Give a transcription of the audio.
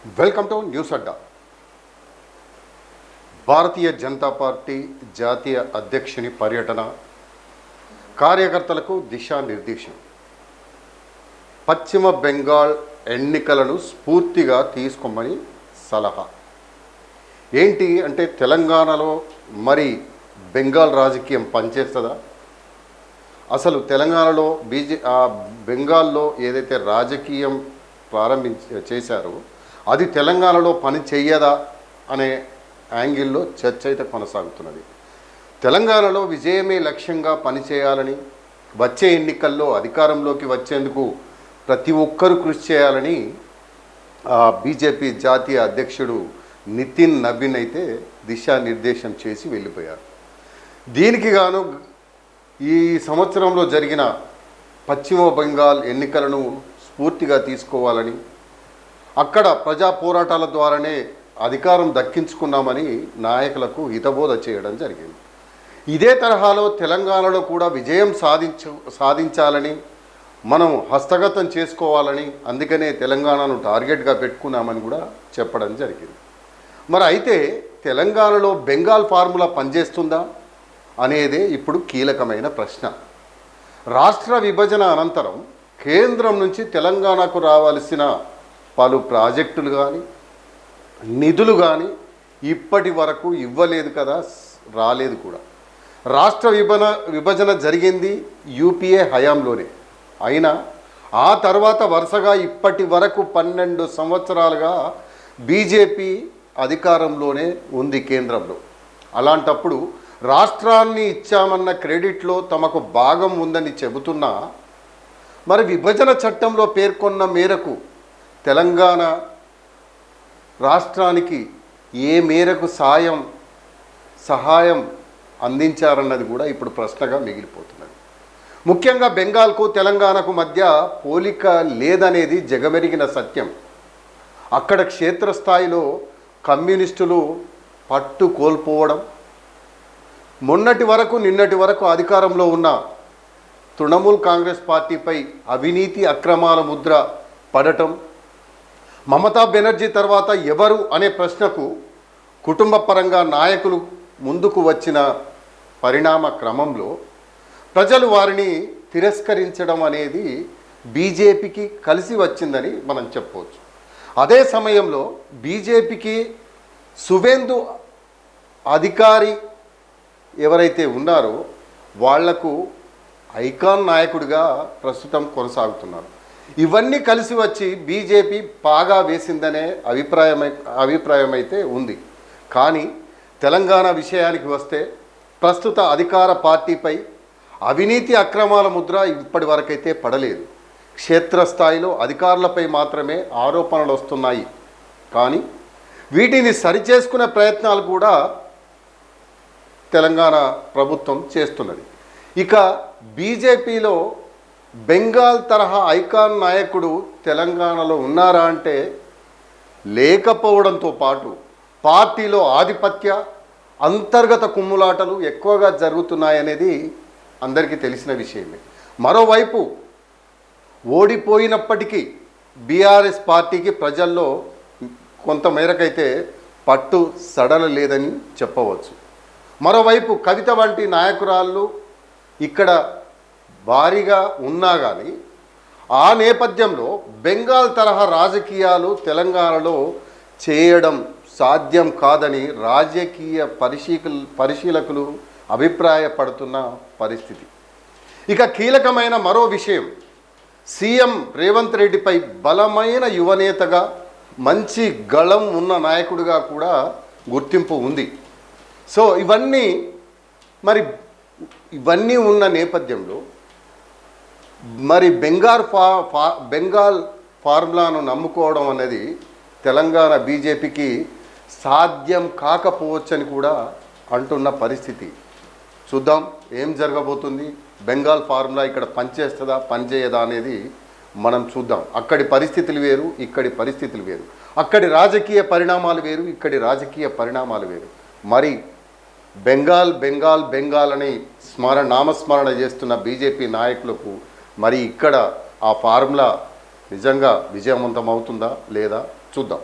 Welcome to news Adda. Bharatiya Janata party జాతీయ అధ్యక్షుని పర్యటన, కార్యకర్తలకు దిశానిర్దేశం. పశ్చిమ బెంగాల్ ఎన్నికలను స్ఫూర్తిగా తీసుకోమని సలహా. ఏంటి అంటే తెలంగాణలో మరి బెంగాల్ రాజకీయం పనిచేస్తుందా? అసలు తెలంగాణలో బెంగాల్లో ఏదైతే రాజకీయం చేశారో అది తెలంగాణలో పని చెయ్యదా అనే యాంగిల్లో చర్చ అయితే కొనసాగుతున్నది. తెలంగాణలో విజయమే లక్ష్యంగా పనిచేయాలని, వచ్చే ఎన్నికల్లో అధికారంలోకి వచ్చేందుకు ప్రతి ఒక్కరూ కృషి చేయాలని బీజేపీ జాతీయ అధ్యక్షుడు నితిన్ నవీన్ అయితే దిశానిర్దేశం చేసి వెళ్ళిపోయారు. దీనికి గాను ఈ సంవత్సరంలో జరిగిన పశ్చిమ బెంగాల్ ఎన్నికలను స్ఫూర్తిగా తీసుకోవాలని, అక్కడ ప్రజా పోరాటాల ద్వారానే అధికారం దక్కించుకున్నామని నాయకులకు హితబోధ చేయడం జరిగింది. ఇదే తరహాలో తెలంగాణలో కూడా విజయం సాధించాలని మనం హస్తగతం చేసుకోవాలని, అందుకనే తెలంగాణను టార్గెట్గా పెట్టుకున్నామని కూడా చెప్పడం జరిగింది. మరి అయితే తెలంగాణలో బెంగాల్ ఫార్ములా పనిచేస్తుందా అనేదే ఇప్పుడు కీలకమైన ప్రశ్న. రాష్ట్ర విభజన అనంతరం కేంద్రం నుంచి తెలంగాణకు రావాల్సిన పలు ప్రాజెక్టులు కానీ నిధులు కానీ ఇప్పటి వరకు ఇవ్వలేదు కదా, రాలేదు కూడా. రాష్ట్ర విభజన జరిగింది యూపీఏ హయాంలోనే. అయినా ఆ తర్వాత వరుసగా ఇప్పటి వరకు 12 సంవత్సరాలుగా బీజేపీ అధికారంలోనే ఉంది కేంద్రంలో. అలాంటప్పుడు రాష్ట్రాన్ని ఇచ్చామన్న క్రెడిట్లో తమకు భాగం ఉందని చెబుతున్నా, మరి విభజన చట్టంలో పేర్కొన్న మేరకు తెలంగాణ రాష్ట్రానికి ఏ మేరకు సహాయం అందించారన్నది కూడా ఇప్పుడు ప్రశ్నగా మిగిలిపోతున్నది. ముఖ్యంగా బెంగాల్కు తెలంగాణకు మధ్య పోలిక లేదనేది జగమెరిగిన సత్యం. అక్కడ క్షేత్రస్థాయిలో కమ్యూనిస్టులు పట్టు కోల్పోవడం, నిన్నటి వరకు అధికారంలో ఉన్న తృణమూల్ కాంగ్రెస్ పార్టీపై అవినీతి అక్రమాల ముద్ర పడటం, మమతా బెనర్జీ తర్వాత ఎవరు అనే ప్రశ్నకు కుటుంబ పరంగా నాయకులు ముందుకు వచ్చిన పరిణామ క్రమంలో ప్రజలు వారిని తిరస్కరించడం అనేది బీజేపీకి కలిసి వచ్చిందని మనం చెప్పవచ్చు. అదే సమయంలో బీజేపీకి సువేందు అధికారి ఎవరైతే ఉన్నారో వాళ్లకు ఐకాన్ నాయకుడిగా ప్రస్తుతం కొనసాగుతున్నారు. ఇవన్నీ కలిసి వచ్చి బీజేపీ పాగా వేసిందనే అభిప్రాయం అయితే ఉంది. కానీ తెలంగాణ విషయానికి వస్తే ప్రస్తుత అధికార పార్టీపై అవినీతి అక్రమాల ముద్ర ఇప్పటి వరకైతే పడలేదు. క్షేత్రస్థాయిలో అధికారులపై మాత్రమే ఆరోపణలు వస్తున్నాయి. కానీ వీటిని సరిచేసుకునే ప్రయత్నాలు కూడా తెలంగాణ ప్రభుత్వం చేస్తున్నది. ఇక బీజేపీలో బెంగాల్ తరహా ఐకాన్ నాయకుడు తెలంగాణలో ఉన్నారా అంటే లేకపోవడంతో పాటు పార్టీలో ఆధిపత్య అంతర్గత కుమ్ములాటలు ఎక్కువగా జరుగుతున్నాయనేది అందరికీ తెలిసిన విషయమే. మరోవైపు ఓడిపోయినప్పటికీ బీఆర్ఎస్ పార్టీకి ప్రజల్లో కొంతమేరకైతే పట్టు సడలలేదని చెప్పవచ్చు. మరోవైపు కవిత వంటి నాయకురాళ్ళు ఇక్కడ భారీగా ఉన్నా కానీ ఆ నేపథ్యంలో బెంగాల్ తరహా రాజకీయాలు తెలంగాణలో చేయడం సాధ్యం కాదని రాజకీయ పరిశీలకులు అభిప్రాయపడుతున్న పరిస్థితి. ఇక కీలకమైన మరో విషయం, సీఎం రేవంత్ రెడ్డిపై బలమైన యువనేతగా, మంచి గళం ఉన్న నాయకుడిగా కూడా గుర్తింపు ఉంది. సో ఇవన్నీ ఉన్న నేపథ్యంలో మరి బెంగాల్ ఫార్ములాను నమ్ముకోవడం అనేది తెలంగాణ బీజేపీకి సాధ్యం కాకపోవచ్చని కూడా అంటున్న పరిస్థితి. చూద్దాం ఏం జరగబోతుంది. బెంగాల్ ఫార్ములా ఇక్కడ పనిచేస్తుందా పనిచేయదా అనేది మనం చూద్దాం. అక్కడి పరిస్థితులు వేరు, ఇక్కడి పరిస్థితులు వేరు. అక్కడి రాజకీయ పరిణామాలు వేరు, ఇక్కడి రాజకీయ పరిణామాలు వేరు. మరి బెంగాల్ అని నామస్మరణ చేస్తున్న బీజేపీ నాయకులకు మరి ఇక్కడ ఆ ఫార్ములా నిజంగా విజయవంతం అవుతుందా లేదా చూద్దాం.